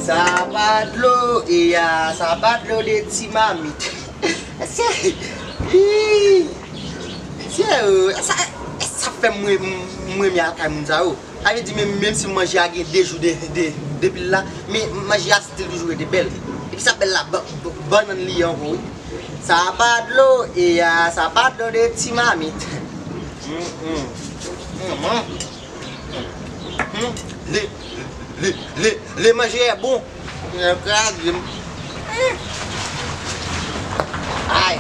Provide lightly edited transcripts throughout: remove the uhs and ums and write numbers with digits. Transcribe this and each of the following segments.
Sabat lo, iya, sabat lo de timamit. Ça fait moi bien comme ça. Avait dit même si moi j'ai gagné des jours depuis là, mais moi j'ai still toujours été belle. Et puis ça belle la bonne lion oui. Sabat lo, iya, sabat lo de timamit. Les manger est bon. Aïe.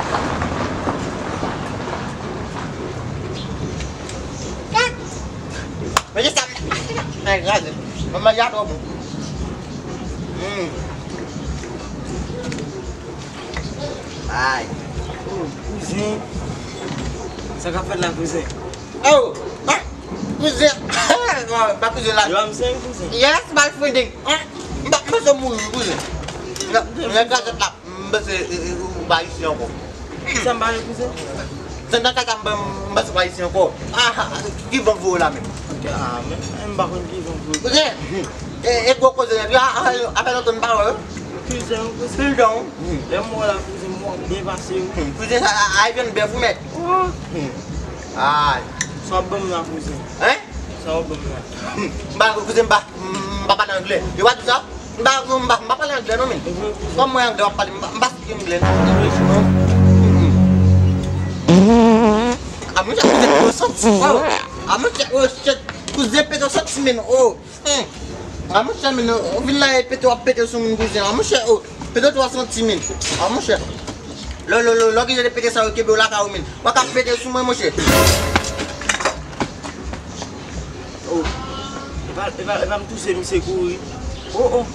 Mais ça. Regarde. Maman y a trop bon. Aïe. Cousin. Ça qu'a fait la cousin. Oh. Cousin. Pas cousin là. You am saying cousin? Yes, my friend. Mbak masa mulu cousin. Enggak tetap mbak bayi sih aku. Sampai cousin. Senang kata mbak bayi sih aku. Give a vote lah men. Okay, mais mbak on give on vous. Cousin. Gua cousin dia apa nonton bawa? Cousin, cousin. Pardon. Les mots là cousin moi dépassé. Cousin I viens de vous mettre. Ah. Ça bon là cousin. Hein? Ça bon là. Mbak cousin mbak parle anglais. You want ça? Mbak parle anglais non men. Comme moi anglais parle mbak anglais. Amu cak cousin senti. Amu cak cousin peto senti men. Oh. Amu cak men villa peto sumun cousin. Amu cak peto 300 men. Amu cak. Lo qui j'ai pété ça au Québec là ka men. Wa ka pété sou moi mon cher. Oh. Il va me toucher, monsieur Kouri. Oh, oh.